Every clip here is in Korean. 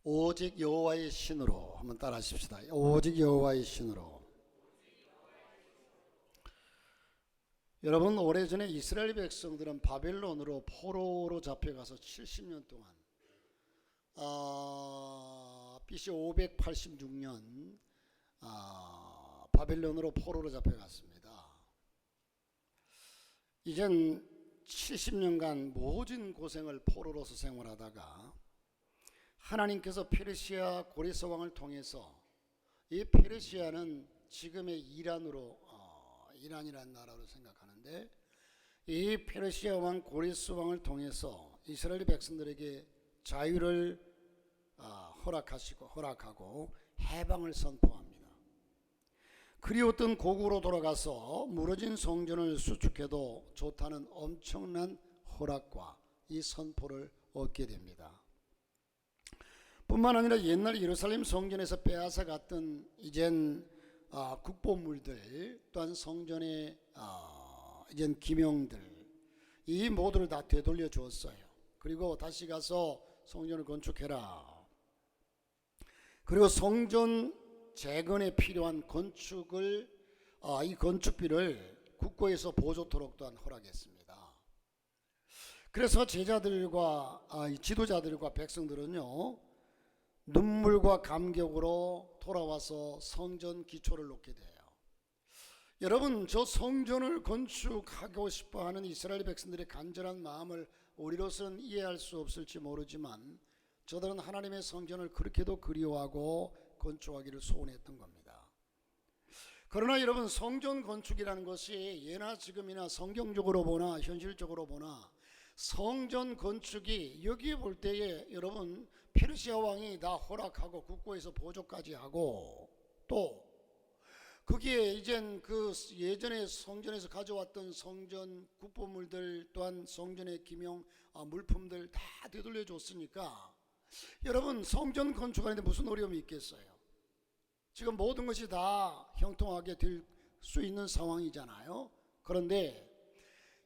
오직 여호와의 신으로 한번 따라 하십시다. 오직 여호와의 신으로. 여러분, 오래전에 이스라엘 백성들은 바벨론으로 포로로 잡혀가서 70년 동안 BC 586년 바벨론으로 포로로 잡혀갔습니다. 이젠 70년간 모진 고생을 포로로서 생활하다가 하나님께서 페르시아 고레스 왕을 통해서, 이 페르시아는 지금의 이란이라는 나라로 생각하는데, 이 페르시아 왕 고레스 왕을 통해서 이스라엘 백성들에게 자유를 허락하고 해방을 선포합니다. 그리웠던 고국으로 돌아가서 무너진 성전을 수축해도 좋다는 엄청난 허락과 이 선포를 얻게 됩니다. 뿐만 아니라 옛날 예루살렘 성전에서 빼앗아 갔던 이젠 국보물들, 또한 성전의 이젠 기명들, 이 모두를 다 되돌려 주었어요. 그리고 다시 가서 성전을 건축해라. 그리고 성전 재건에 필요한 건축을 이 건축비를 국고에서 보조토록 또한 허락했습니다. 그래서 제자들과 지도자들과 백성들은요, 눈물과 감격으로 돌아와서 성전 기초를 놓게 돼요. 여러분, 저 성전을 건축하고 싶어하는 이스라엘 백성들의 간절한 마음을 우리로서는 이해할 수 없을지 모르지만, 저들은 하나님의 성전을 그렇게도 그리워하고 건축하기를 소원했던 겁니다. 그러나 여러분, 성전 건축이라는 것이 예나 지금이나 성경적으로 보나 현실적으로 보나 성전 건축이, 여기에 볼 때에 여러분, 페르시아 왕이 다 허락하고 국고에서 보조까지 하고, 또 거기에 이젠 그 예전에 성전에서 가져왔던 성전 국보물들, 또한 성전의 기명 물품들 다 되돌려 줬으니까, 여러분, 성전 건축하는데 무슨 어려움이 있겠어요? 지금 모든 것이 다 형통하게 될 수 있는 상황이잖아요. 그런데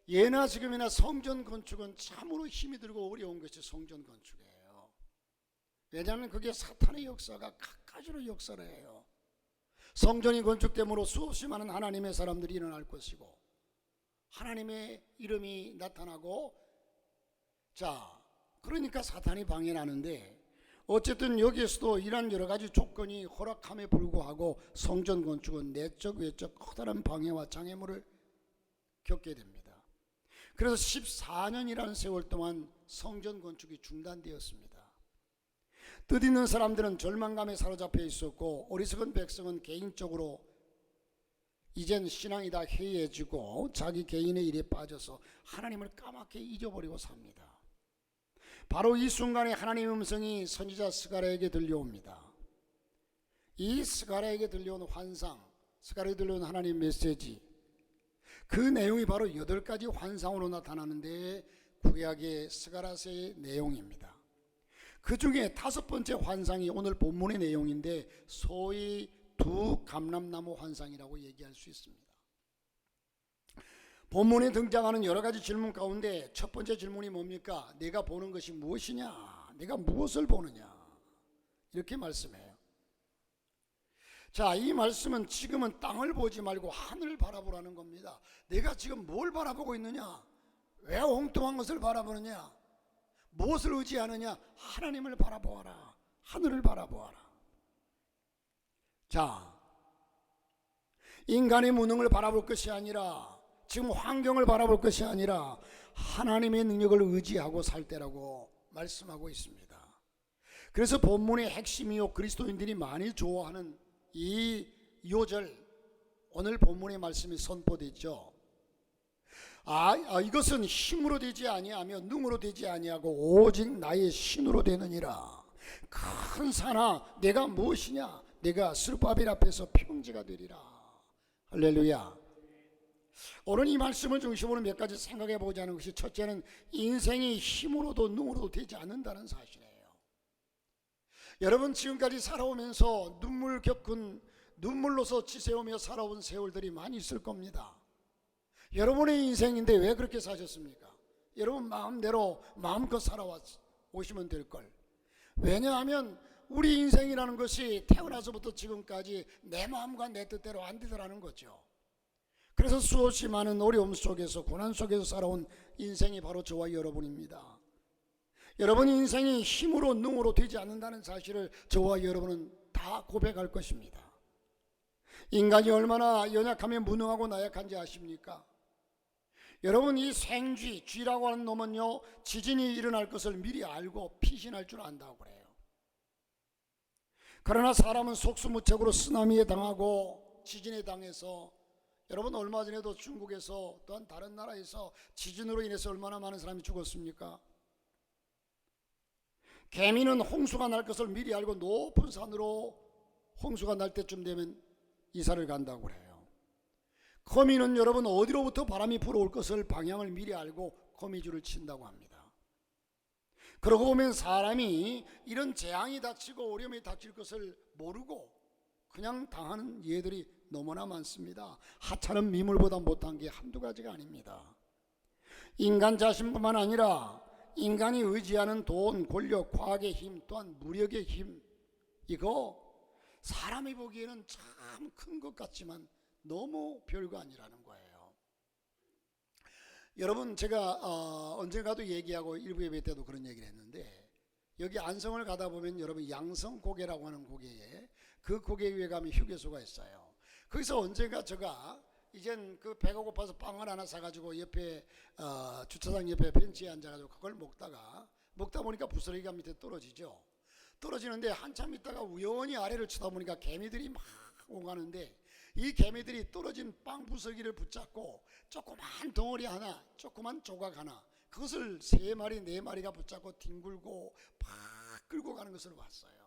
예나 지금이나 성전 건축은 참으로 힘이 들고 어려운 것이 성전 건축이에요. 왜냐하면 그게 사탄의 역사가 갖가지로 역사를 해요. 성전이 건축됨으로 수없이 많은 하나님의 사람들이 일어날 것이고, 하나님의 이름이 나타나고, 그러니까 사탄이 방해하는데, 어쨌든 여기에서도 이런 여러 가지 조건이 허락함에 불구하고 성전 건축은 내적 외적 커다란 방해와 장애물을 겪게 됩니다. 그래서 14년이라는 세월 동안 성전 건축이 중단되었습니다. 뜻있는 사람들은 절망감에 사로잡혀 있었고, 어리석은 백성은 개인적으로 이젠 신앙이 다 해이해지고 자기 개인의 일에 빠져서 하나님을 까맣게 잊어버리고 삽니다. 바로 이 순간에 하나님의 음성이 선지자 스가랴에게 들려옵니다. 이 스가랴에게 들려온 환상, 스가랴에게 들려온 하나님의 메시지, 그 내용이 바로 8가지 환상으로 나타나는데, 구약의 스가랴서의 내용입니다. 그 중에 5번째 환상이 오늘 본문의 내용인데, 소위 두 감람나무 환상이라고 얘기할 수 있습니다. 본문에 등장하는 여러 가지 질문 가운데 첫 번째 질문이 뭡니까? 내가 보는 것이 무엇이냐? 내가 무엇을 보느냐? 이렇게 말씀해요. 이 말씀은 지금은 땅을 보지 말고 하늘을 바라보라는 겁니다. 내가 지금 뭘 바라보고 있느냐? 왜 엉뚱한 것을 바라보느냐? 무엇을 의지하느냐? 하나님을 바라보아라. 하늘을 바라보아라. 인간의 무능을 바라볼 것이 아니라, 지금 환경을 바라볼 것이 아니라 하나님의 능력을 의지하고 살 때라고 말씀하고 있습니다. 그래서 본문의 핵심이요, 그리스도인들이 많이 좋아하는 이 요절, 오늘 본문의 말씀이 선포되죠. 이것은 힘으로 되지 아니하며 능으로 되지 아니하고 오직 나의 신으로 되느니라. 큰 산아, 내가 무엇이냐? 내가 스룹바벨 앞에서 평지가 되리라. 할렐루야. 오늘 이 말씀을 중심으로 몇 가지 생각해 보자는 것이, 첫째는 인생이 힘으로도 능으로도 되지 않는다는 사실이에요. 여러분, 지금까지 살아오면서 눈물로서 지새우며 살아온 세월들이 많이 있을 겁니다. 여러분의 인생인데 왜 그렇게 사셨습니까? 여러분 마음대로 마음껏 살아오시면 될걸. 왜냐하면 우리 인생이라는 것이 태어나서부터 지금까지 내 마음과 내 뜻대로 안 되더라는 거죠. 그래서 수없이 많은 어려움 속에서 고난 속에서 살아온 인생이 바로 저와 여러분입니다. 여러분 인생이 힘으로 능으로 되지 않는다는 사실을 저와 여러분은 다 고백할 것입니다. 인간이 얼마나 연약하며 무능하고 나약한지 아십니까? 여러분 이 생쥐, 쥐라고 하는 놈은요, 지진이 일어날 것을 미리 알고 피신할 줄 안다고 그래요. 그러나 사람은 속수무책으로 쓰나미에 당하고 지진에 당해서, 여러분 얼마 전에도 중국에서 또한 다른 나라에서 지진으로 인해서 얼마나 많은 사람이 죽었습니까? 개미는 홍수가 날 것을 미리 알고 높은 산으로 홍수가 날 때쯤 되면 이사를 간다고 그래요. 거미는 여러분 어디로부터 바람이 불어올 것을 방향을 미리 알고 거미줄을 친다고 합니다. 그러고 보면 사람이 이런 재앙이 닥치고 어려움이 닥칠 것을 모르고 그냥 당하는 예들이 너무나 많습니다. 하찮은 미물보다 못한 게 한두 가지가 아닙니다. 인간 자신뿐만 아니라 인간이 의지하는 돈, 권력, 과학의 힘, 또한 무력의 힘, 이거 사람이 보기에는 참 큰 것 같지만 너무 별거 아니라는 거예요. 여러분 제가 언젠가도 얘기하고 일부 예배 때도 그런 얘기를 했는데, 여기 안성을 가다 보면 여러분 양성고개라고 하는 고개에, 그 고개 위에 가면 휴게소가 있어요. 거기서 언젠가 제가 이젠 그 배가 고파서 빵을 하나 사가지고 옆에 주차장 옆에 벤치에 앉아가지고 그걸 먹다 보니까 부스러기가 밑에 떨어지죠. 떨어지는데 한참 있다가 우연히 아래를 쳐다보니까 개미들이 막 오가는데, 이 개미들이 떨어진 빵 부스러기를 붙잡고 조그만 덩어리 하나, 조그만 조각 하나, 그것을 3마리 4마리가 붙잡고 뒹굴고 팍 끌고 가는 것을 봤어요.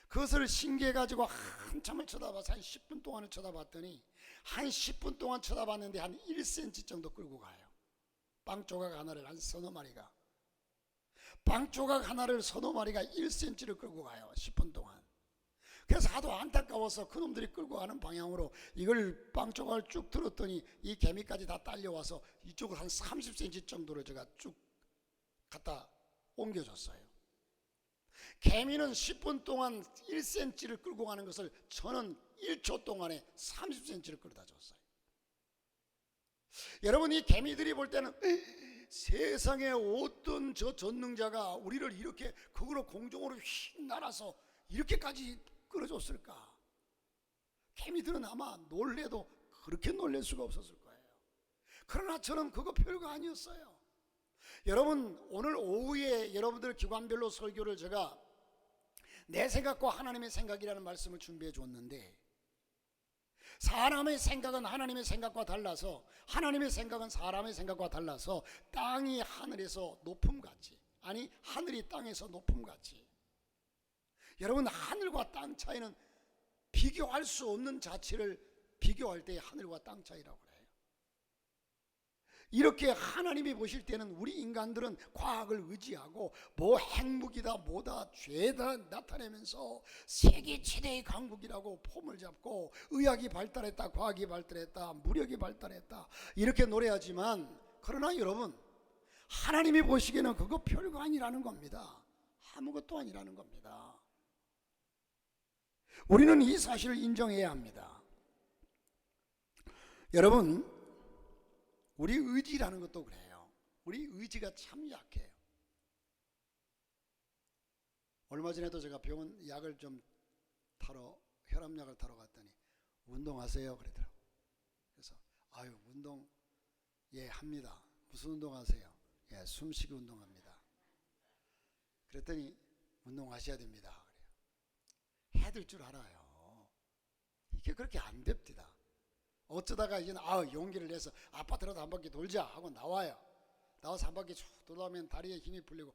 그것을 신기해가지고 한참을 쳐다봐서 한 10분 동안을 쳐다봤더니, 한 10분 동안 쳐다봤는데 한 1cm 정도 끌고 가요. 빵 조각 하나를 한 서너 마리가, 빵 조각 하나를 서너 마리가 1cm를 끌고 가요. 10분 동안. 그래서 하도 안타까워서 그놈들이 끌고 가는 방향으로 이걸 빵 조각을 쭉 들었더니 이 개미까지 다 딸려와서 이쪽을 한 30cm 정도로 제가 쭉 갖다 옮겨줬어요. 개미는 10분 동안 1cm를 끌고 가는 것을 저는 1초 동안에 30cm를 끌어다 줬어요. 여러분 이 개미들이 볼 때는 세상에 어떤 저 전능자가 우리를 이렇게 그거로 공중으로 휙 날아서 이렇게까지 끌어줬을까? 개미들은 아마 놀래도 그렇게 놀랄 수가 없었을 거예요. 그러나 저는 그거 별거 아니었어요. 여러분 오늘 오후에 여러분들 기관별로 설교를 제가 내 생각과 하나님의 생각이라는 말씀을 준비해 줬는데, 사람의 생각은 하나님의 생각과 달라서, 하나님의 생각은 사람의 생각과 달라서 땅이 하늘에서 높음같이, 아니 하늘이 땅에서 높음같이, 여러분 하늘과 땅 차이는 비교할 수 없는 자체를 비교할 때 하늘과 땅 차이라고 그래요. 이렇게 하나님이 보실 때는 우리 인간들은 과학을 의지하고 뭐 핵무기다 뭐다 죄다 나타내면서 세계 최대의 강국이라고 폼을 잡고 의학이 발달했다, 과학이 발달했다, 무력이 발달했다 이렇게 노래하지만, 그러나 여러분 하나님이 보시기에는 그거 별거 아니라는 겁니다. 아무것도 아니라는 겁니다. 우리는 이 사실을 인정해야 합니다. 여러분 우리 의지라는 것도 그래요. 우리 의지가 참 약해요. 얼마 전에도 제가 병원 약을 좀 타러, 혈압약을 타러 갔더니 운동하세요 그러더라고요. 그래서 운동 예 합니다. 무슨 운동하세요? 예 숨쉬기 운동합니다. 그랬더니 운동하셔야 됩니다 그래요. 해야 될 줄 알아요. 이게 그렇게 안 됩니다. 어쩌다가 이제 용기를 내서 아파트라도 한 바퀴 돌자 하고 나와요. 나와서 한 바퀴 쭉 돌아오면 다리에 힘이 풀리고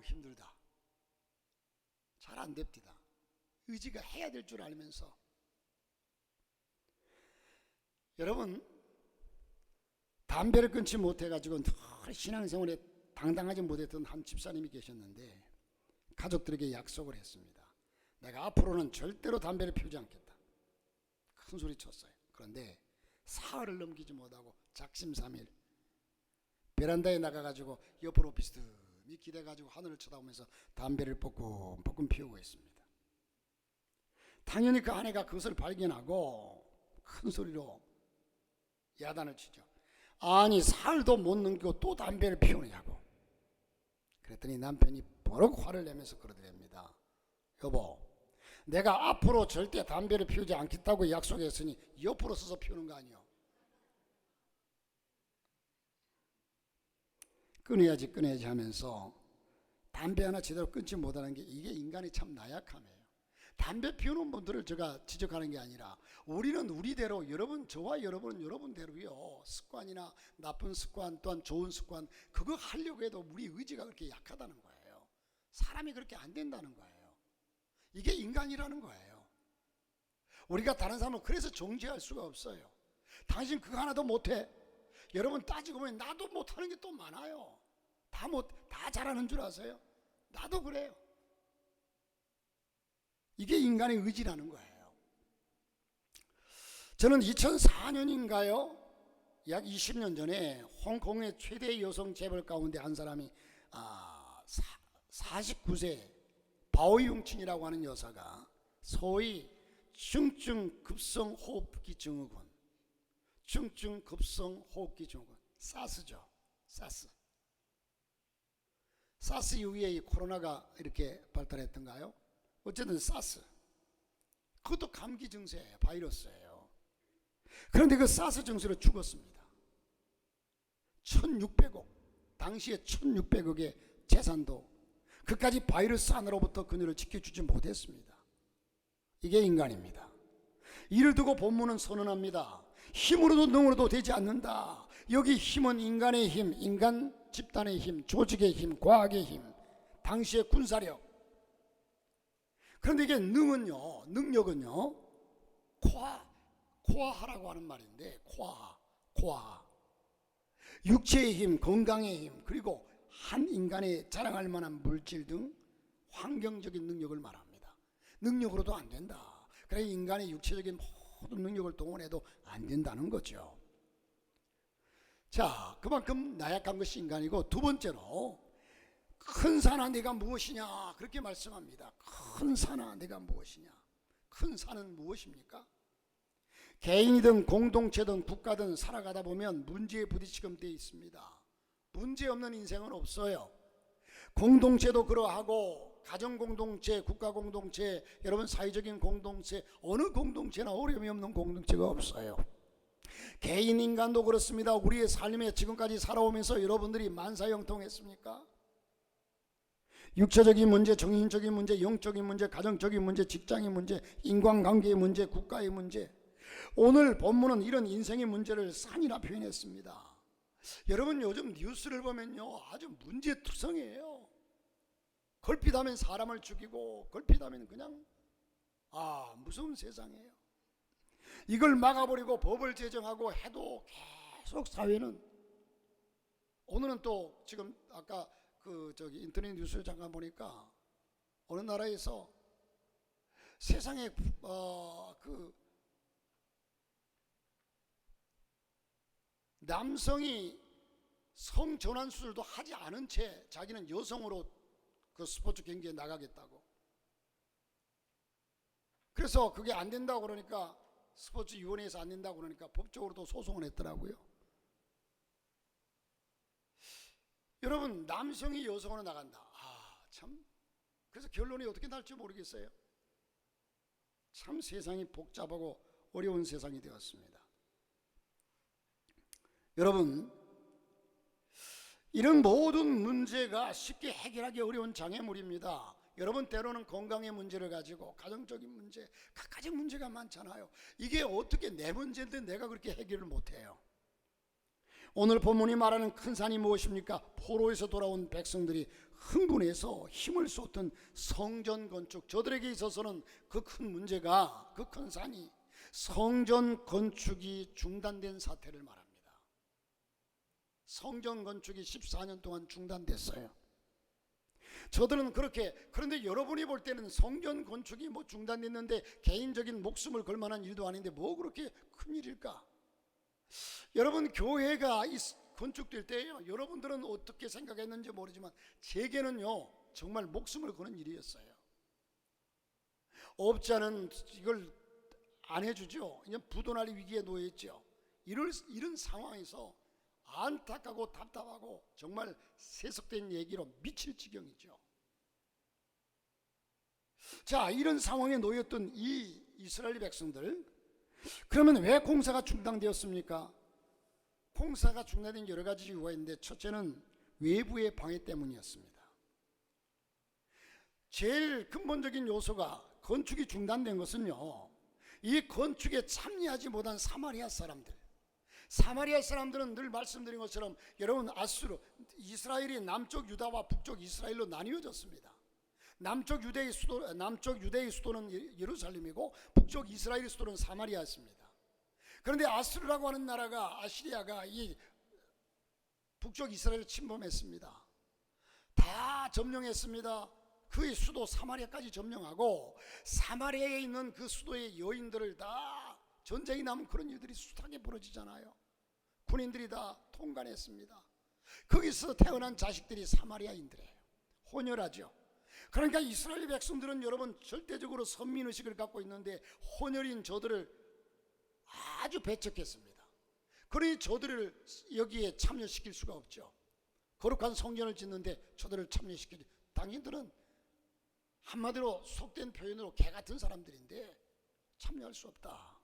힘들다. 잘 안 됩니다. 의지가 해야 될 줄 알면서. 여러분 담배를 끊지 못해가지고 신앙생활에 당당하지 못했던 한 집사님이 계셨는데, 가족들에게 약속을 했습니다. 내가 앞으로는 절대로 담배를 피우지 않겠다. 큰 소리 쳤어요. 그런데 사흘을 넘기지 못하고 작심삼일 베란다에 나가가지고 옆으로 비스듬히 이 기대가지고 하늘을 쳐다보면서 담배를 뻐끔뻐끔 피우고 있습니다. 당연히 그 아내가 그것을 발견하고 큰 소리로 야단을 치죠. 아니 살도 못 넘기고 또 담배를 피우느냐고. 그랬더니 남편이 버럭 화를 내면서 그러더랍니다. 여보, 내가 앞으로 절대 담배를 피우지 않겠다고 약속했으니 옆으로 서서 피우는 거 아니요. 끊어야지 하면서 담배 하나 제대로 끊지 못하는 게 이게 인간의 참 나약함이에요. 담배 피우는 분들을 제가 지적하는 게 아니라 우리는 우리대로, 여러분, 저와 여러분은 여러분대로요, 습관이나 나쁜 습관 또한 좋은 습관, 그거 하려고 해도 우리 의지가 그렇게 약하다는 거예요. 사람이 그렇게 안 된다는 거예요. 이게 인간이라는 거예요. 우리가 다른 사람을 그래서 정죄할 수가 없어요. 당신 그거 하나도 못해. 여러분 따지고 보면 나도 못하는 게 또 많아요. 다 잘하는 줄 아세요? 나도 그래요. 이게 인간의 의지라는 거예요. 저는 2004년인가요? 약 20년 전에 홍콩의 최대 여성 재벌 가운데 한 사람이 49세 바오융친이라고 하는 여사가 소위 중증급성호흡기 증후군, 중증급성호흡기 증후군, 사스죠. 사스 이후에 이 코로나가 이렇게 발달했던가요? 어쨌든 사스, 그것도 감기 증세예요. 바이러스예요. 그런데 그 사스 증세로 죽었습니다. 1600억, 당시에 1600억의 재산도 그까지 바이러스 하나로부터 그녀를 지켜주지 못했습니다. 이게 인간입니다. 이를 두고 본문은 선언합니다. 힘으로도 능으로도 되지 않는다. 여기 힘은 인간의 힘, 인간 집단의 힘, 조직의 힘, 과학의 힘, 당시의 군사력. 그런데 이게 능력은요, 코아하라고 하는 말인데, 코아하. 육체의 힘, 건강의 힘, 그리고 한 인간이 자랑할 만한 물질 등 환경적인 능력을 말합니다. 능력으로도 안 된다. 그래 인간의 육체적인 모든 능력을 동원해도 안 된다는 거죠. 자, 그만큼 나약한 것이 인간이고, 두 번째로 큰 산아 내가 무엇이냐 그렇게 말씀합니다. 큰 산아 내가 무엇이냐. 큰 산은 무엇입니까? 개인이든 공동체든 국가든 살아가다 보면 문제에 부딪히게 돼 있습니다. 문제 없는 인생은 없어요. 공동체도 그러하고, 가정 공동체, 국가 공동체, 여러분 사회적인 공동체, 어느 공동체나 어려움이 없는 공동체가 없어요. 개인 인간도 그렇습니다. 우리의 삶에 지금까지 살아오면서 여러분들이 만사형통했습니까? 육체적인 문제, 정신적인 문제, 영적인 문제, 가정적인 문제, 직장의 문제, 인간관계의 문제, 국가의 문제. 오늘 본문은 이런 인생의 문제를 산이라 표현했습니다. 여러분 요즘 뉴스를 보면요, 아주 문제투성이에요. 걸핏하면 사람을 죽이고, 걸핏하면 그냥 무서운 세상이에요. 이걸 막아버리고 법을 제정하고 해도 계속 사회는, 오늘은 또 지금 아까 인터넷 뉴스를 잠깐 보니까 어느 나라에서 세상에 남성이 성전환 수술도 하지 않은 채 자기는 여성으로 그 스포츠 경기에 나가겠다고. 그래서 그게 안 된다고 그러니까, 스포츠 위원회에서 안 된다고 그러니까 법적으로도 소송을 했더라고요. 여러분, 남성이 여성으로 나간다. 참, 그래서 결론이 어떻게 날지 모르겠어요. 참 세상이 복잡하고 어려운 세상이 되었습니다. 여러분, 이런 모든 문제가 쉽게 해결하기 어려운 장애물입니다. 여러분, 때로는 건강의 문제를 가지고 가정적인 문제, 각가지 문제가 많잖아요. 이게 어떻게 내 문제인데 내가 그렇게 해결을 못해요. 오늘 본문이 말하는 큰 산이 무엇입니까? 포로에서 돌아온 백성들이 흥분해서 힘을 쏟던 성전 건축. 저들에게 있어서는 그 큰 문제가, 그 큰 산이 성전 건축이 중단된 사태를 말합니다. 성전 건축이 14년 동안 중단됐어요. 저들은 그렇게, 그런데 여러분이 볼 때는 성전 건축이 중단됐는데 개인적인 목숨을 걸 만한 일도 아닌데 뭐 그렇게 큰 일일까? 여러분, 교회가 건축될 때예요. 여러분들은 어떻게 생각했는지 모르지만 제게는요 정말 목숨을 거는 일이었어요. 업자는 이걸 안 해주죠. 그냥 부도날 위기에 놓여있죠. 이런 상황에서 안타깝고 답답하고 정말 세속된 얘기로 미칠 지경이죠. 자, 이런 상황에 놓였던 이 이스라엘 백성들, 그러면 왜 공사가 중단되었습니까? 공사가 중단된 여러 가지 이유가 있는데 첫째는 외부의 방해 때문이었습니다. 제일 근본적인 요소가 건축이 중단된 것은요, 이 건축에 참여하지 못한 사마리아 사람들은 늘 말씀드린 것처럼 여러분 아수르, 이스라엘이 남쪽 유다와 북쪽 이스라엘로 나뉘어졌습니다. 남쪽 유대의 수도는 예루살렘이고 북쪽 이스라엘의 수도는 사마리아였습니다. 그런데 아수르라고 하는 나라가, 아시리아가 이 북쪽 이스라엘을 침범했습니다. 다 점령했습니다. 그의 수도 사마리아까지 점령하고 사마리아에 있는 그 수도의 여인들을 다, 전쟁이 나면 그런 일들이 숱하게 벌어지잖아요. 군인들이 다 통관했습니다. 거기서 태어난 자식들이 사마리아인들이에요. 혼혈하죠. 그러니까 이스라엘 백성들은 여러분 절대적으로 선민의식을 갖고 있는데 혼혈인 저들을 아주 배척했습니다. 그러니 저들을 여기에 참여시킬 수가 없죠. 거룩한 성전을 짓는데 저들을 참여시키지, 당신들은 한마디로 속된 표현으로 개 같은 사람들인데 참여할 수 없다.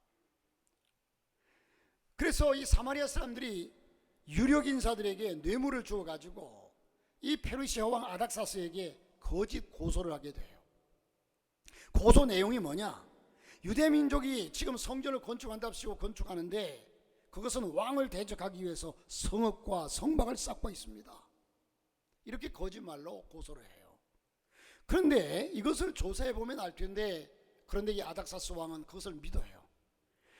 그래서 이 사마리아 사람들이 유력 인사들에게 뇌물을 주어가지고 이 페르시아 왕 아닥사스에게 거짓 고소를 하게 돼요. 고소 내용이 뭐냐? 유대민족이 지금 성전을 건축한답시고 건축하는데 그것은 왕을 대적하기 위해서 성읍과 성막을 쌓고 있습니다. 이렇게 거짓말로 고소를 해요. 그런데 이것을 조사해 보면 알 텐데, 그런데 이 아닥사스 왕은 그것을 믿어요.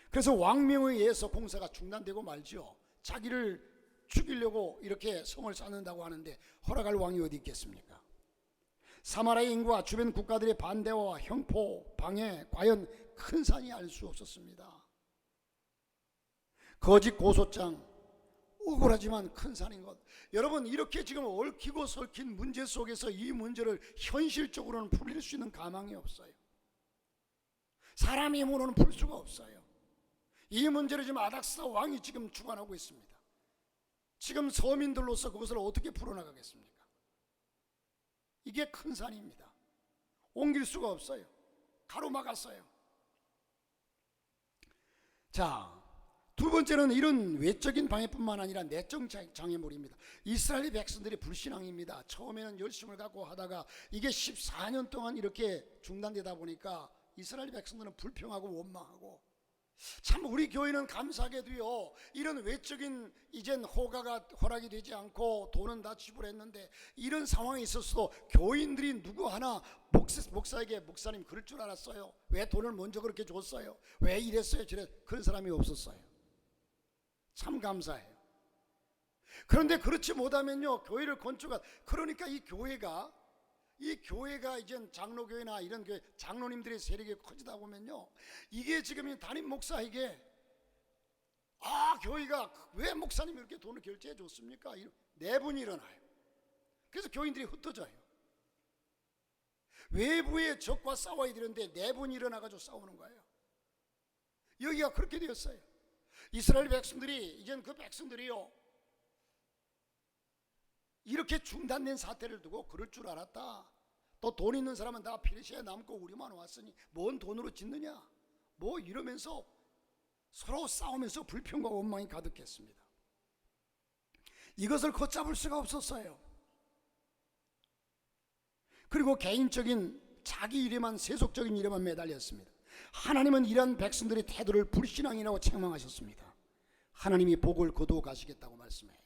그래서 왕명에 의해서 공사가 중단되고 말죠. 자기를 죽이려고 이렇게 성을 쌓는다고 하는데 허락할 왕이 어디 있겠습니까? 사마리아 인구와 주변 국가들의 반대와 형포, 방해, 과연 큰 산이 알 수 없었습니다. 거짓 고소장, 억울하지만 큰 산인 것. 여러분, 이렇게 지금 얽히고 설킨 문제 속에서 이 문제를 현실적으로는 풀릴 수 있는 가망이 없어요. 사람의 힘으로는 풀 수가 없어요. 이 문제를 지금 아닥사 왕이 지금 주관하고 있습니다. 지금 서민들로서 그것을 어떻게 풀어나가겠습니까? 이게 큰 산입니다. 옮길 수가 없어요. 가로막았어요. 자, 두 번째는 이런 외적인 방해뿐만 아니라 내적 장애물입니다. 이스라엘 백성들이 불신앙입니다. 처음에는 열심을 갖고 하다가 이게 14년 동안 이렇게 중단되다 보니까 이스라엘 백성들은 불평하고 원망하고, 참 우리 교회는 감사하게도요, 이런 외적인 이젠 허락이 되지 않고 돈은 다 지불했는데 이런 상황에 있어서도 교인들이 누구 하나 목사에게 목사님 그럴 줄 알았어요, 왜 돈을 먼저 그렇게 줬어요, 왜 이랬어요 저랬어요, 그런 사람이 없었어요. 참 감사해요. 그런데 그렇지 못하면요, 교회를 그러니까 이 교회가 이젠 장로교회나 이런 교회 장로님들의 세력이 커지다 보면요, 이게 지금 담임 목사에게 교회가 왜 목사님이 이렇게 돈을 결제해 줬습니까? 내분이 일어나요. 그래서 교인들이 흩어져요. 외부의 적과 싸워야 되는데 내분이 일어나가지고 싸우는 거예요. 여기가 그렇게 되었어요. 이스라엘 백성들이, 이젠 그 백성들이요, 이렇게 중단된 사태를 두고 그럴 줄 알았다. 또 돈 있는 사람은 다 페르시아에 남고 우리만 왔으니 뭔 돈으로 짓느냐, 뭐 이러면서 서로 싸우면서 불평과 원망이 가득했습니다. 이것을 걷잡을 수가 없었어요. 그리고 개인적인 자기 일에만, 세속적인 일에만 매달렸습니다. 하나님은 이러한 백성들의 태도를 불신앙이라고 책망하셨습니다. 하나님이 복을 거두어 가시겠다고 말씀해요.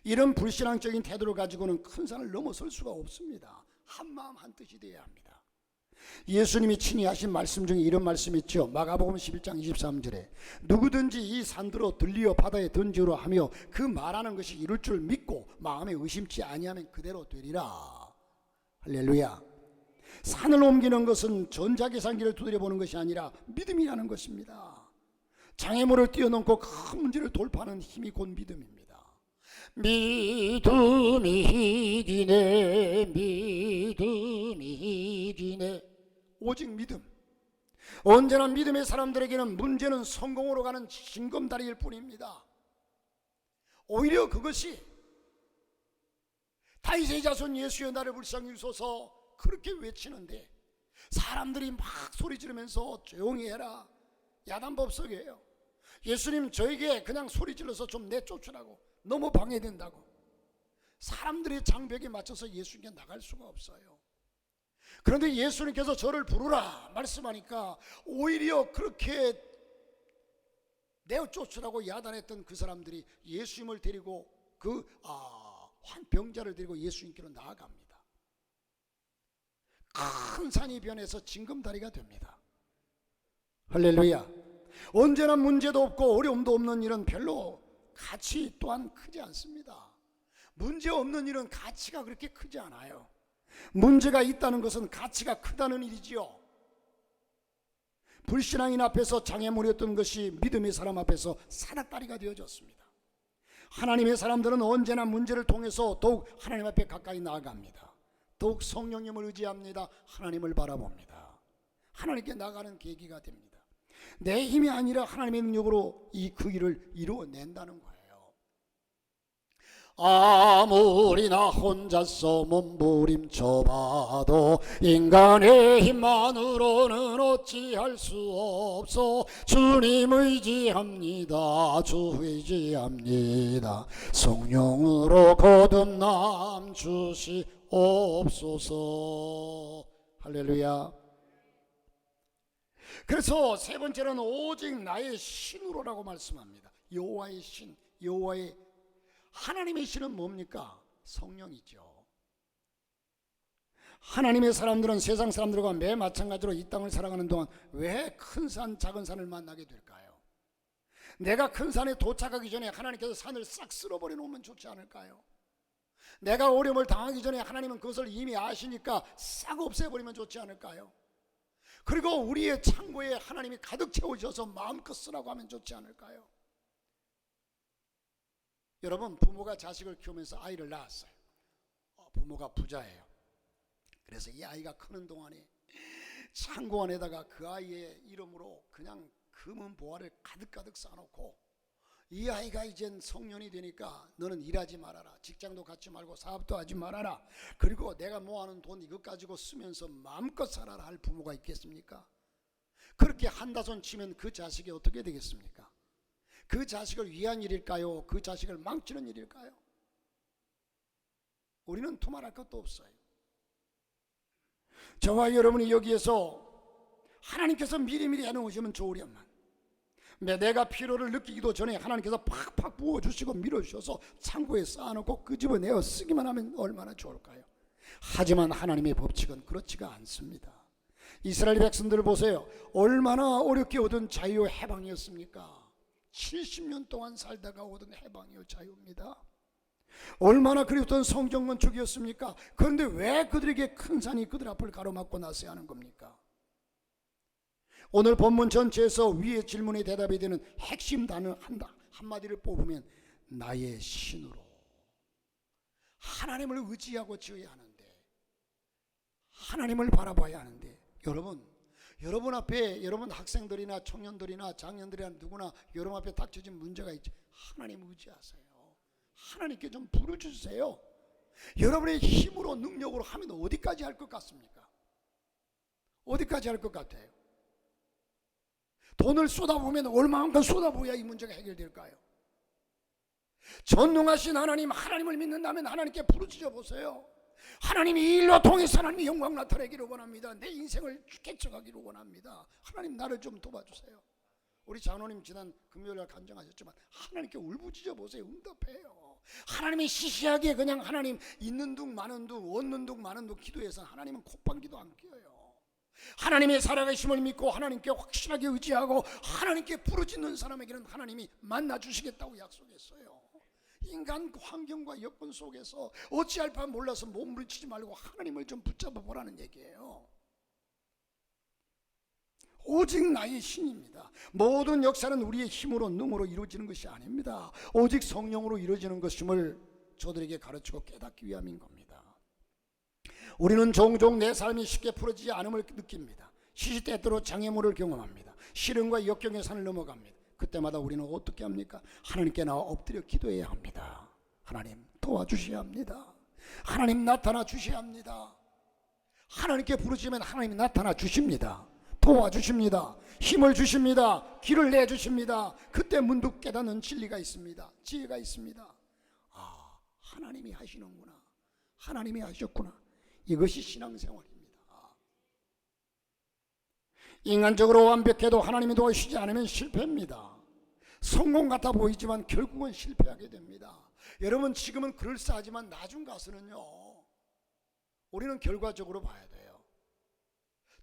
이런 불신앙적인 태도를 가지고는 큰 산을 넘어설 수가 없습니다. 한마음 한뜻이 되어야 합니다. 예수님이 친히 하신 말씀 중에 이런 말씀이 있죠. 마가복음 11장 23절에 누구든지 이 산들로 들리어 바다에 던지으라 하며 그 말하는 것이 이룰 줄 믿고 마음에 의심치 아니하면 그대로 되리라. 할렐루야. 산을 옮기는 것은 전자계산기를 두드려보는 것이 아니라 믿음이라는 것입니다. 장애물을 뛰어넘고 큰 문제를 돌파하는 힘이 곧 믿음입니다. 믿음이 이기네, 믿음이 이기네. 오직 믿음. 언제나 믿음의 사람들에게는 문제는 성공으로 가는 징검다리일 뿐입니다. 오히려 그것이 다윗의 자손 예수여 나를 불쌍히 여기소서 그렇게 외치는데 사람들이 막 소리 지르면서 조용히 해라, 야단법석이에요. 예수님 저에게 그냥 소리 질러서 좀 내쫓으라고, 너무 방해된다고. 사람들의 장벽에 맞춰서 예수님께 나갈 수가 없어요. 그런데 예수님께서 저를 부르라 말씀하니까 오히려 그렇게 내쫓으라고 야단했던 그 사람들이 예수님을 데리고 그 환병자를 데리고 예수님께로 나아갑니다. 큰 산이 변해서 징검다리가 됩니다. 할렐루야. 언제나 문제도 없고 어려움도 없는 일은 별로 가치 또한 크지 않습니다. 문제 없는 일은 가치가 그렇게 크지 않아요. 문제가 있다는 것은 가치가 크다는 일이지요. 불신앙인 앞에서 장애물이었던 것이 믿음의 사람 앞에서 사닥다리가 되어졌습니다. 하나님의 사람들은 언제나 문제를 통해서 더욱 하나님 앞에 가까이 나아갑니다. 더욱 성령님을 의지합니다. 하나님을 바라봅니다. 하나님께 나가는 계기가 됩니다. 내 힘이 아니라 하나님의 능력으로 그 일을 이루어낸다는 거예요. 아무리 나 혼자서 몸부림쳐봐도 인간의 힘만으로는 어찌할 수 없어. 주님 의지합니다. 주 의지합니다. 성령으로 거듭남 주시옵소서. 할렐루야. 그래서 세 번째는 오직 나의 신으로라고 말씀합니다. 여호와의 신, 여호와의 하나님의 신은 뭡니까? 성령이죠. 하나님의 사람들은 세상 사람들과 매 마찬가지로 이 땅을 살아가는 동안 왜 큰 산 작은 산을 만나게 될까요? 내가 큰 산에 도착하기 전에 하나님께서 산을 싹 쓸어버려 놓으면 좋지 않을까요? 내가 어려움을 당하기 전에 하나님은 그것을 이미 아시니까 싹 없애버리면 좋지 않을까요? 그리고 우리의 창고에 하나님이 가득 채워주셔서 마음껏 쓰라고 하면 좋지 않을까요? 여러분, 부모가 자식을 키우면서 아이를 낳았어요. 부모가 부자예요. 그래서 이 아이가 크는 동안에 창고 안에다가 그 아이의 이름으로 그냥 금은 보화를 가득가득 쌓아놓고, 이 아이가 이젠 성년이 되니까 너는 일하지 말아라, 직장도 갖지 말고 사업도 하지 말아라, 그리고 내가 모아놓은 돈 이것 가지고 쓰면서 마음껏 살아라 할 부모가 있겠습니까? 그렇게 한다손 치면 그 자식이 어떻게 되겠습니까? 그 자식을 위한 일일까요? 그 자식을 망치는 일일까요? 우리는 두말할 것도 없어요. 저와 여러분이 여기에서 하나님께서 미리미리 해놓으시면 좋으련만, 내가 필요를 느끼기도 전에 하나님께서 팍팍 부어주시고 밀어주셔서 창고에 쌓아놓고 끄집어내어 쓰기만 하면 얼마나 좋을까요? 하지만 하나님의 법칙은 그렇지가 않습니다. 이스라엘 백성들을 보세요. 얼마나 어렵게 얻은 자유와 해방이었습니까? 70년 동안 살다가 얻은 해방이요 자유입니다. 얼마나 그리웠던 성전 건축이었습니까? 그런데 왜 그들에게 큰 산이 그들 앞을 가로막고 나서야 하는 겁니까? 오늘 본문 전체에서 위의 질문에 대답이 되는 핵심 단어 한마디를 뽑으면 나의 신으로, 하나님을 의지하고 지어야 하는데, 하나님을 바라봐야 하는데, 여러분 앞에, 여러분 학생들이나 청년들이나 장년들이나 누구나 여러분 앞에 닥쳐진 문제가 있죠. 하나님 의지하세요. 하나님께 좀 부르주세요. 여러분의 힘으로 능력으로 하면 어디까지 할 것 같습니까? 어디까지 할 것 같아요? 돈을 쏟아보면 얼마만큼 쏟아부어야 이 문제가 해결될까요? 전능하신 하나님을 믿는다면 하나님께 부르짖어 보세요. 하나님이 이 일로 통해서 하나님의 영광 나타내기를 원합니다. 내 인생을 개척하기를 원합니다. 하나님 나를 좀 도와주세요. 우리 장로님 지난 금요일날 간증하셨지만 하나님께 울부짖어 보세요. 응답해요. 하나님이 시시하게 그냥 하나님 있는 둥 많은 둥 얻는 둥 많은 둥 기도해서 하나님은 콧방귀도 안 뀌어요. 하나님의 살아계심을 믿고 하나님께 확실하게 의지하고 하나님께 부르짖는 사람에게는 하나님이 만나주시겠다고 약속했어요. 인간 환경과 여건 속에서 어찌할 바 몰라서 몸부림치지 말고 하나님을 좀 붙잡아 보라는 얘기예요. 오직 나의 신입니다. 모든 역사는 우리의 힘으로 능으로 이루어지는 것이 아닙니다. 오직 성령으로 이루어지는 것임을 저들에게 가르치고 깨닫기 위함인 겁니다. 우리는 종종 내 삶이 쉽게 풀어지지 않음을 느낍니다. 시시때때로 장애물을 경험합니다. 시련과 역경의 산을 넘어갑니다. 그때마다 우리는 어떻게 합니까? 하나님께 나와 엎드려 기도해야 합니다. 하나님 도와주셔야 합니다. 하나님 나타나 주셔야 합니다. 하나님께 부르시면 하나님이 나타나 주십니다. 도와주십니다. 힘을 주십니다. 길을 내주십니다. 그때 문득 깨닫는 진리가 있습니다. 지혜가 있습니다. 아, 하나님이 하시는구나. 하나님이 하셨구나. 이것이 신앙생활입니다. 인간적으로 완벽해도 하나님이 도와주시지 않으면 실패입니다. 성공 같아 보이지만 결국은 실패하게 됩니다. 여러분, 지금은 그럴싸하지만 나중 가서는요, 우리는 결과적으로 봐야 돼요.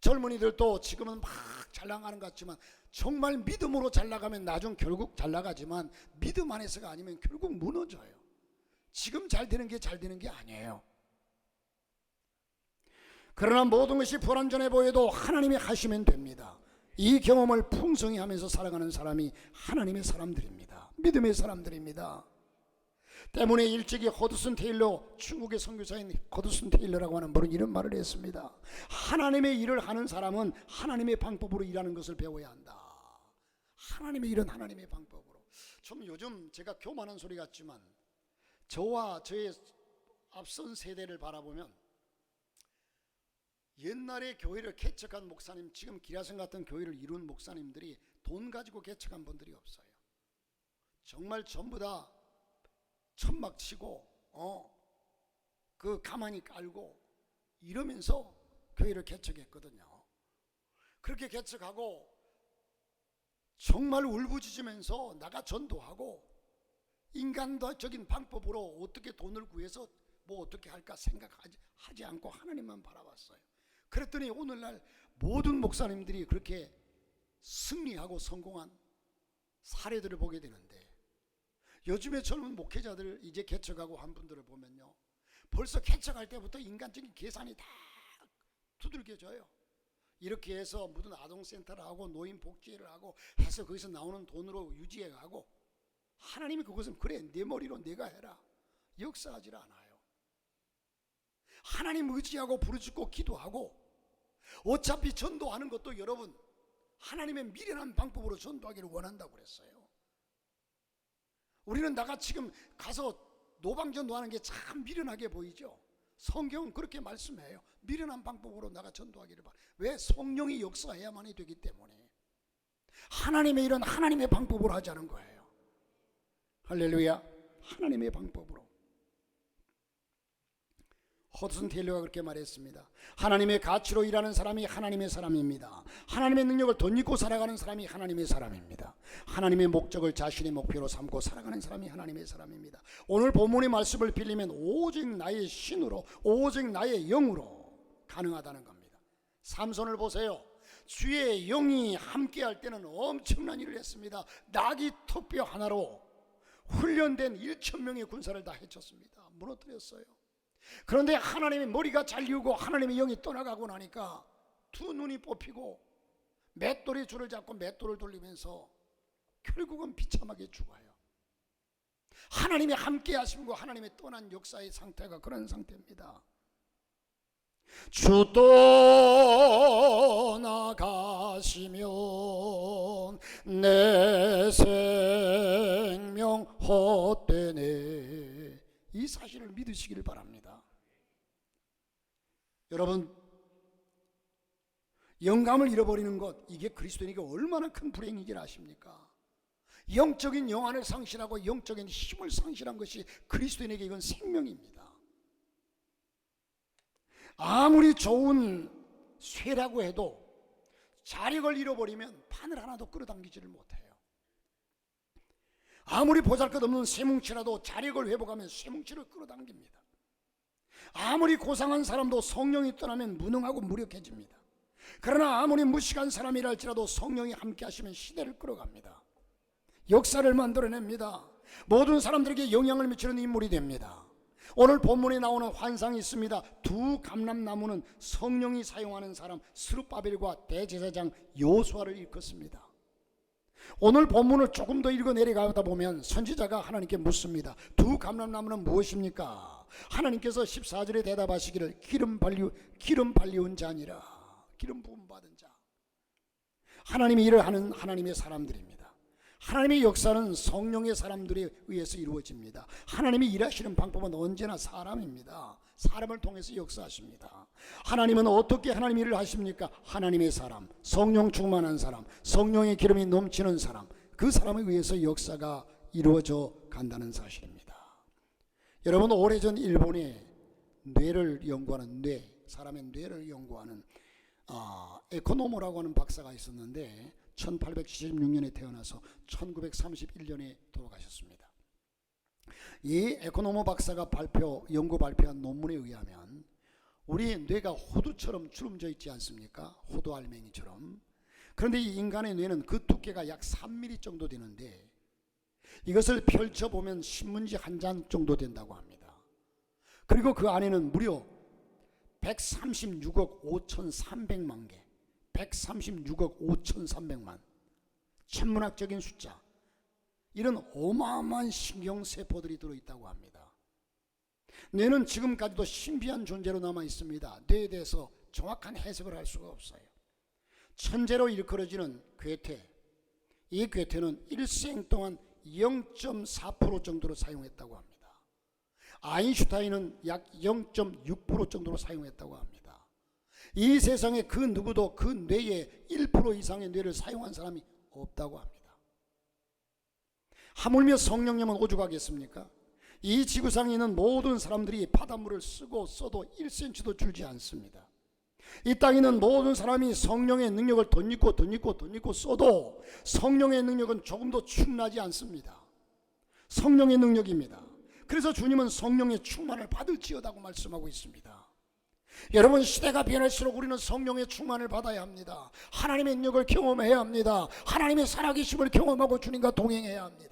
젊은이들도 지금은 막 잘 나가는 것 같지만 정말 믿음으로 잘 나가면 나중 결국 잘 나가지만 믿음 안에서가 아니면 결국 무너져요. 지금 잘 되는 게 잘 되는 게 아니에요. 그러나 모든 것이 불완전해 보여도 하나님이 하시면 됩니다. 이 경험을 풍성히 하면서 살아가는 사람이 하나님의 사람들입니다. 믿음의 사람들입니다. 때문에 일찍이 허드슨 테일러, 중국의 선교사인 허드슨 테일러라고 하는 분은 이런 말을 했습니다. 하나님의 일을 하는 사람은 하나님의 방법으로 일하는 것을 배워야 한다. 하나님의 일은 하나님의 방법으로. 좀 요즘 제가 교만한 소리 같지만 저와 저의 앞선 세대를 바라보면 옛날에 교회를 개척한 목사님, 지금 기라성 같은 교회를 이룬 목사님들이 돈 가지고 개척한 분들이 없어요. 정말 전부 다 천막 치고 그 가만히 깔고 이러면서 교회를 개척했거든요. 그렇게 개척하고 정말 울부짖으면서 나가 전도하고 인간적인 방법으로 어떻게 돈을 구해서 뭐 어떻게 할까 생각하지 않고 하나님만 바라봤어요. 그랬더니 오늘날 모든 목사님들이 그렇게 승리하고 성공한 사례들을 보게 되는데, 요즘에 젊은 목회자들 이제 개척하고 한 분들을 보면요, 벌써 개척할 때부터 인간적인 계산이 다 두들겨져요. 이렇게 해서 무슨 아동센터를 하고 노인복지를 하고 해서 거기서 나오는 돈으로 유지해가고, 하나님이 그것은 그래 내 머리로 내가 해라 역사하지 않아요. 하나님 의지하고 부르짖고 기도하고, 어차피 전도하는 것도 여러분 하나님의 미련한 방법으로 전도하기를 원한다고 그랬어요. 우리는 나가 지금 가서 노방전도하는 게 참 미련하게 보이죠. 성경은 그렇게 말씀해요. 미련한 방법으로 나가 전도하기를 바라. 왜? 성령이 역사해야만이 되기 때문에. 하나님의 일은 하나님의 방법으로 하자는 거예요. 할렐루야. 하나님의 방법으로. 허드슨 테일러가 그렇게 말했습니다. 하나님의 가치로 일하는 사람이 하나님의 사람입니다. 하나님의 능력을 덧입고 살아가는 사람이 하나님의 사람입니다. 하나님의 목적을 자신의 목표로 삼고 살아가는 사람이 하나님의 사람입니다. 오늘 본문의 말씀을 빌리면 오직 나의 신으로, 오직 나의 영으로 가능하다는 겁니다. 삼손을 보세요. 주의 영이 함께할 때는 엄청난 일을 했습니다. 나귀 턱뼈 하나로 훈련된 1,000명의 군사를 다 해쳤습니다. 무너뜨렸어요. 그런데 하나님의 머리가 잘리우고 하나님의 영이 떠나가고 나니까 두 눈이 뽑히고 맷돌이 줄을 잡고 맷돌을 돌리면서 결국은 비참하게 죽어요. 하나님이 함께 하심과 하나님의 떠난 역사의 상태가 그런 상태입니다. 주 떠나가시면 내 생명 헛되네. 이 사실을 믿으시기를 바랍니다. 여러분, 영감을 잃어버리는 것, 이게 그리스도인에게 얼마나 큰 불행인지 아십니까? 영적인 영안을 상실하고 영적인 힘을 상실한 것이 그리스도인에게 이건 생명입니다. 아무리 좋은 쇠라고 해도 자력을 잃어버리면 바늘 하나도 끌어당기지를 못해요. 아무리 보잘것없는 쇠뭉치라도 자력을 회복하면 쇠뭉치를 끌어당깁니다. 아무리 고상한 사람도 성령이 떠나면 무능하고 무력해집니다. 그러나 아무리 무식한 사람이라 할지라도 성령이 함께 하시면 시대를 끌어갑니다. 역사를 만들어냅니다. 모든 사람들에게 영향을 미치는 인물이 됩니다. 오늘 본문에 나오는 환상이 있습니다. 두 감람나무는 성령이 사용하는 사람 스룹바벨과 대제사장 여호수아를 일컫습니다. 오늘 본문을 조금 더 읽어 내려가다 보면 선지자가 하나님께 묻습니다. 두 감람나무는 무엇입니까? 하나님께서 14절에 대답하시기를 기름 발리운 자니라. 기름 부음 받은 자. 하나님이 일을 하는 하나님의 사람들입니다. 하나님의 역사는 성령의 사람들에 의해서 이루어집니다. 하나님이 일하시는 방법은 언제나 사람입니다. 사람을 통해서 역사하십니다. 하나님은 어떻게 하나님 일을 하십니까? 하나님의 사람, 성령 충만한 사람, 성령의 기름이 넘치는 사람, 그 사람에 의해서 역사가 이루어져 간다는 사실입니다. 여러분, 오래전 일본에 뇌를 연구하는 사람의 뇌를 연구하는 에코노모라고 하는 박사가 있었는데 1876년에 태어나서 1931년에 돌아가셨습니다. 이 에코노모 박사가 연구 발표한 논문에 의하면 우리 뇌가 호두처럼 주름져 있지 않습니까? 호두 알맹이처럼. 그런데 이 인간의 뇌는 그 두께가 약 3mm 정도 되는데 이것을 펼쳐보면 신문지 한 장 정도 된다고 합니다. 그리고 그 안에는 무려 136억 5,300만 개, 136억 5,300만, 천문학적인 숫자, 이런 어마어마한 신경세포들이 들어있다고 합니다. 뇌는 지금까지도 신비한 존재로 남아 있습니다. 뇌에 대해서 정확한 해석을 할 수가 없어요. 천재로 일컬어지는 괴테, 이 괴테는 일생 동안 0.4% 정도로 사용했다고 합니다. 아인슈타인은 약 0.6% 정도로 사용했다고 합니다. 이 세상에 그 누구도 그 뇌의 1% 이상의 뇌를 사용한 사람이 없다고 합니다. 하물며 성령님은 오죽하겠습니까? 이 지구상에 있는 모든 사람들이 바닷물을 쓰고 써도 1cm도 줄지 않습니다. 이 땅에 있는 모든 사람이 성령의 능력을 덧입고 써도 성령의 능력은 조금도 충나지 않습니다. 성령의 능력입니다. 그래서 주님은 성령의 충만을 받을지어다고 말씀하고 있습니다. 여러분, 시대가 변할수록 우리는 성령의 충만을 받아야 합니다. 하나님의 능력을 경험해야 합니다. 하나님의 살아계심을 경험하고 주님과 동행해야 합니다.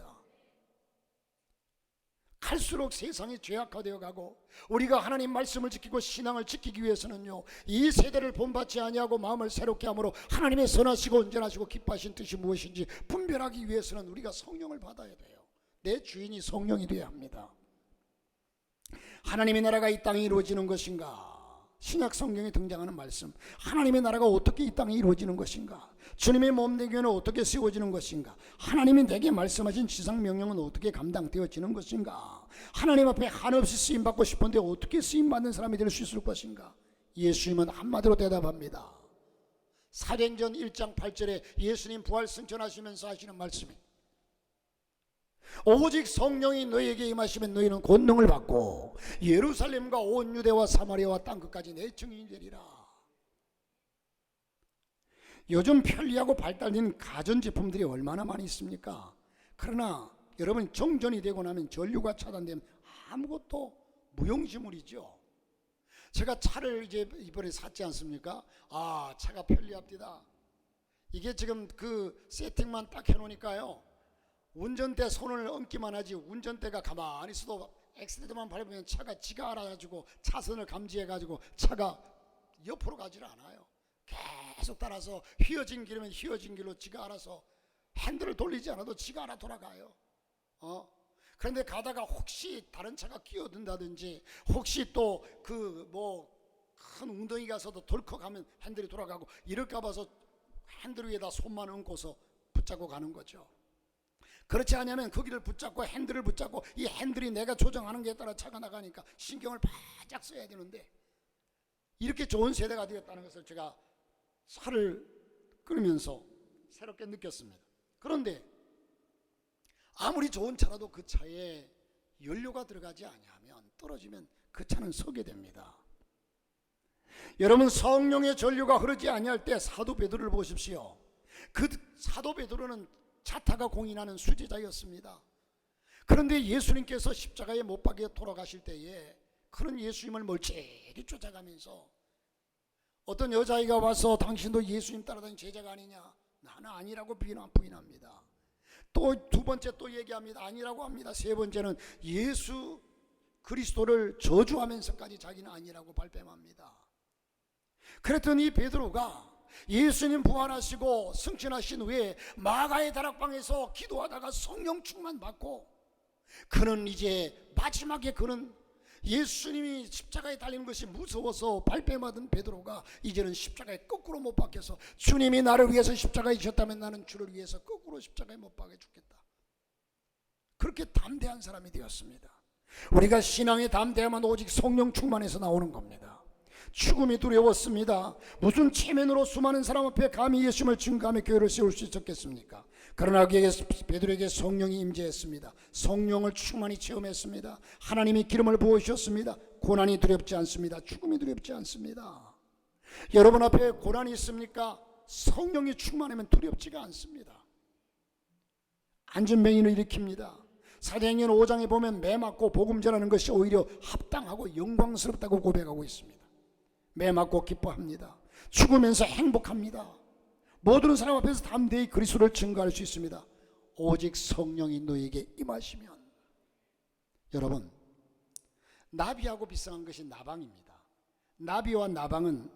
갈수록 세상이 죄악화되어 가고 우리가 하나님 말씀을 지키고 신앙을 지키기 위해서는요, 이 세대를 본받지 아니하고 마음을 새롭게 함으로 하나님의 선하시고 온전하시고 기뻐하신 뜻이 무엇인지 분별하기 위해서는 우리가 성령을 받아야 돼요. 내 주인이 성령이 되어야 합니다. 하나님의 나라가 이 땅에 이루어지는 것인가? 신약 성경에 등장하는 말씀, 하나님의 나라가 어떻게 이 땅에 이루어지는 것인가? 주님의 몸된 교회는 어떻게 세워지는 것인가? 하나님이 내게 말씀하신 지상명령은 어떻게 감당되어지는 것인가? 하나님 앞에 한없이 쓰임받고 싶은데 어떻게 쓰임받는 사람이 될 수 있을 것인가? 예수님은 한마디로 대답합니다. 사도행전 1장 8절에 예수님 부활 승천하시면서 하시는 말씀이, 오직 성령이 너희에게 임하시면 너희는 권능을 받고 예루살렘과 온 유대와 사마리아와 땅끝까지 내 증인이 되리라. 요즘 편리하고 발달된 가전제품들이 얼마나 많이 있습니까? 그러나 여러분, 정전이 되고 나면, 전류가 차단되면 아무것도 무용지물이죠. 제가 차를 이번에 샀지 않습니까? 차가 편리합니다. 이게 지금 그 세팅만 딱 해놓으니까요, 운전대 손을 얹기만 하지 운전대가 가만히 있어도 엑셀레터만 밟으면 차가 지가 알아가지고 차선을 감지해가지고 차가 옆으로 가지를 않아요. 계속 따라서 휘어진 길이면 휘어진 길로 지가 알아서, 핸들을 돌리지 않아도 지가 알아 돌아가요. 그런데 가다가 혹시 다른 차가 끼어든다든지, 혹시 또 큰 웅덩이 가서도 덜컥하면 핸들이 돌아가고, 이럴까 봐서 핸들 위에다 손만 얹고서 붙잡고 가는 거죠. 그렇지 않으면 거기를 붙잡고 핸들을 붙잡고, 이 핸들이 내가 조정하는 게 따라 차가 나가니까 신경을 바짝 써야 되는데, 이렇게 좋은 세대가 되었다는 것을 제가 차를 끌면서 새롭게 느꼈습니다. 그런데 아무리 좋은 차라도 그 차에 연료가 들어가지 아니하면, 떨어지면 그 차는 서게 됩니다. 여러분, 성령의 전류가 흐르지 아니할 때 사도 베드로를 보십시오. 그 사도 베드로는 자타가 공인하는 수제자였습니다. 그런데 예수님께서 십자가에 못 박혀 돌아가실 때에 그런 예수님을 멀찍이 쫓아가면서 어떤 여자아이가 와서 당신도 예수님 따라다니는 제자가 아니냐? 나는 아니라고 부인합니다. 또 두 번째 또 얘기합니다. 아니라고 합니다. 세 번째는 예수 그리스도를 저주하면서까지 자기는 아니라고 발뺌합니다. 그랬더니 이 베드로가 예수님 부활하시고 승천하신 후에 마가의 다락방에서 기도하다가 성령 충만 받고, 그는 이제 마지막에 그는 예수님이 십자가에 달리는 것이 무서워서 발뺌하던 베드로가 이제는 십자가에 거꾸로 못 박혀서, 주님이 나를 위해서 십자가에 지셨다면 나는 주를 위해서 거꾸로 십자가에 못 박혀 죽겠다, 그렇게 담대한 사람이 되었습니다. 우리가 신앙의 담대함은 오직 성령 충만에서 나오는 겁니다. 죽음이 두려웠습니다. 무슨 체면으로 수많은 사람 앞에 감히 예수님을 증거하며 교회를 세울 수 있었겠습니까? 그러나 베드로에게 성령이 임재했습니다. 성령을 충만히 체험했습니다. 하나님이 기름을 부으셨습니다. 고난이 두렵지 않습니다. 죽음이 두렵지 않습니다. 여러분 앞에 고난이 있습니까? 성령이 충만하면 두렵지가 않습니다. 안전병인을 일으킵니다. 사도행전 5장에 보면 매 맞고 복음 전하는 것이 오히려 합당하고 영광스럽다고 고백하고 있습니다. 매 맞고 기뻐합니다. 죽으면서 행복합니다. 모든 사람 앞에서 담대히 그리스도를 증거할 수 있습니다. 오직 성령이 너에게 임하시면. 여러분, 나비하고 비슷한 것이 나방입니다. 나비와 나방은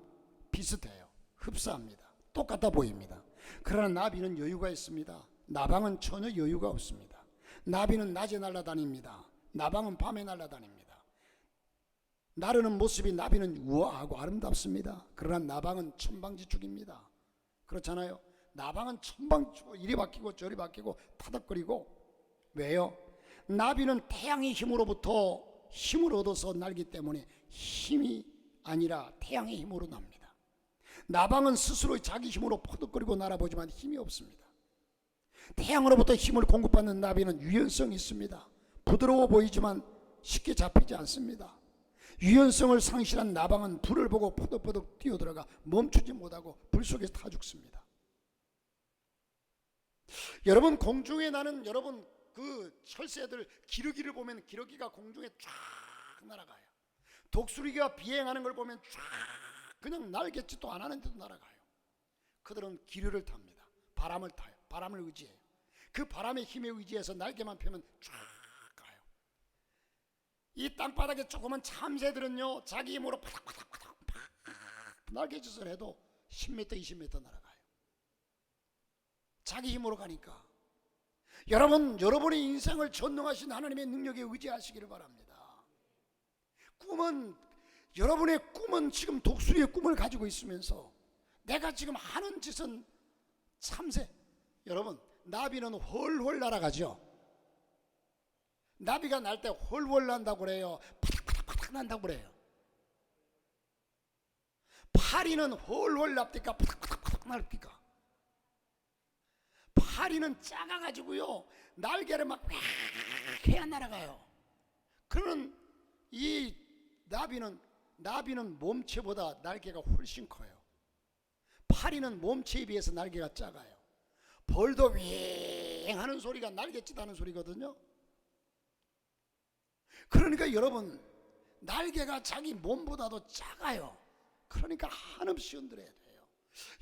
비슷해요. 흡사합니다. 똑같아 보입니다. 그러나 나비는 여유가 있습니다. 나방은 전혀 여유가 없습니다. 나비는 낮에 날아다닙니다. 나방은 밤에 날아다닙니다. 나르는 모습이 나비는 우아하고 아름답습니다. 그러나 나방은 천방지축입니다. 그렇잖아요. 나방은 천방지축, 이리 바뀌고 저리 바뀌고 타덕거리고. 왜요? 나비는 태양의 힘으로부터 힘을 얻어서 날기 때문에 힘이 아니라 태양의 힘으로 납니다. 나방은 스스로 자기 힘으로 퍼덕거리고 날아보지만 힘이 없습니다. 태양으로부터 힘을 공급받는 나비는 유연성이 있습니다. 부드러워 보이지만 쉽게 잡히지 않습니다. 유연성을 상실한 나방은 불을 보고 퍼덕퍼덕 뛰어들어가 멈추지 못하고 불 속에서 타 죽습니다. 여러분, 공중에 나는, 여러분 그 철새들 기러기를 보면 기러기가 공중에 쫙 날아가요. 독수리가 비행하는 걸 보면 쫙 그냥 날겠지도 안 하는데도 날아가요. 그들은 기류를 탑니다. 바람을 타요. 바람을 의지해요. 그 바람의 힘에 의지해서 날개만 펴면 쫙 가요. 이 땅바닥에 조그만 참새들은요, 자기 힘으로 파닥파닥파닥 날개짓을 해도 10m 20m 날아가요. 자기 힘으로 가니까. 여러분의 인생을 전능하신 하나님의 능력에 의지하시기를 바랍니다. 여러분의 꿈은 지금 독수리의 꿈을 가지고 있으면서 내가 지금 하는 짓은 참새. 여러분, 나비는 훨훨 날아가죠. 나비가 날 때 훨훨 난다고 그래요. 파닥파닥파닥 난다고 그래요. 파리는 훨훨 납니까? 파닥파닥파닥 납니까? 파리는 작아가지고요, 날개를 막 해야 날아가요. 그러는 이 나비는 몸체보다 날개가 훨씬 커요. 파리는 몸체에 비해서 날개가 작아요. 벌도 윙 하는 소리가 날갯짓 하는 소리거든요. 그러니까 여러분, 날개가 자기 몸보다도 작아요. 그러니까 한없이 흔들어야 돼요.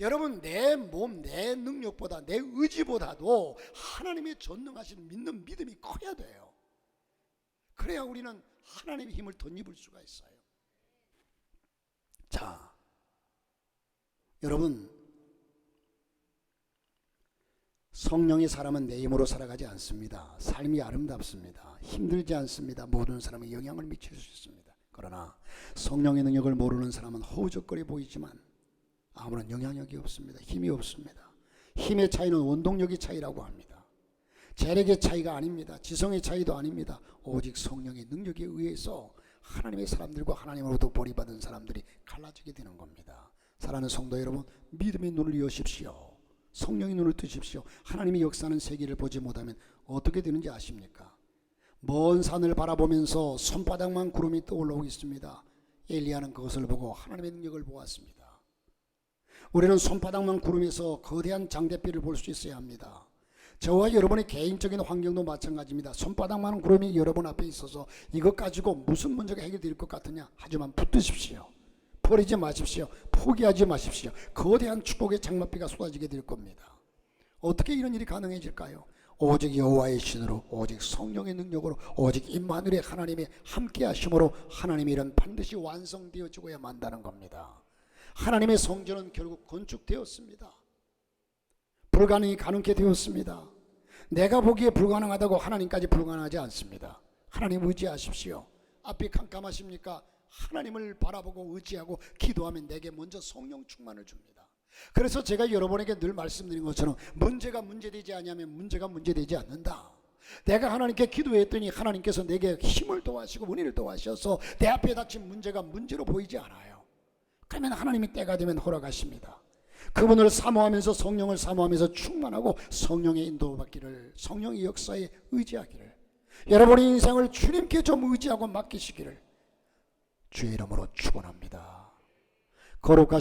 여러분, 내 몸, 내 능력보다, 내 의지보다도 하나님의 전능하신 믿는 믿음이 커야 돼요. 그래야 우리는 하나님의 힘을 덧입을 수가 있어요. 자, 여러분, 성령의 사람은 내 힘으로 살아가지 않습니다. 삶이 아름답습니다. 힘들지 않습니다. 모든 사람에 영향을 미칠 수 있습니다. 그러나 성령의 능력을 모르는 사람은 허우적거려 보이지만 아무런 영향력이 없습니다. 힘이 없습니다. 힘의 차이는 원동력의 차이라고 합니다. 재력의 차이가 아닙니다. 지성의 차이도 아닙니다. 오직 성령의 능력에 의해서 하나님의 사람들과 하나님으로부터 보리받은 사람들이 갈라지게 되는 겁니다. 사랑하는 성도 여러분, 믿음의 눈을 여십시오. 성령의 눈을 뜨십시오. 하나님의 역사하는 세계를 보지 못하면 어떻게 되는지 아십니까? 먼 산을 바라보면서 손바닥만 구름이 떠올라오고 있습니다. 엘리야는 그것을 보고 하나님의 능력을 보았습니다. 우리는 손바닥만 구름에서 거대한 장대비를 볼 수 있어야 합니다. 저와 여러분의 개인적인 환경도 마찬가지입니다. 손바닥만 구름이 여러분 앞에 있어서 이것 가지고 무슨 문제가 해결될 것 같으냐? 하지만 붙드십시오. 버리지 마십시오. 포기하지 마십시오. 거대한 축복의 장막비가 쏟아지게 될 겁니다. 어떻게 이런 일이 가능해질까요? 오직 여호와의 신으로, 오직 성령의 능력으로, 오직 임마누엘의 하나님의 함께 하심으로 하나님의 일은 반드시 완성되어지고야 만다는 겁니다. 하나님의 성전은 결국 건축되었습니다. 불가능이 가능케 되었습니다. 내가 보기에 불가능하다고 하나님까지 불가능하지 않습니다. 하나님 의지하십시오. 앞이 캄캄하십니까? 하나님을 바라보고 의지하고 기도하면 내게 먼저 성령 충만을 줍니다. 그래서 제가 여러분에게 늘 말씀드린 것처럼 문제가 문제되지 않으면 문제가 문제되지 않는다. 내가 하나님께 기도했더니 하나님께서 내게 힘을 도와주시고 은혜를 도와주셔서 내 앞에 닥친 문제가 문제로 보이지 않아요. 그러면 하나님이 때가 되면 허락하십니다. 그분을 사모하면서, 성령을 사모하면서 충만하고 성령의 인도받기를, 성령의 역사에 의지하기를, 여러분의 인생을 주님께 좀 의지하고 맡기시기를 주의 이름으로 축원합니다. 거룩하신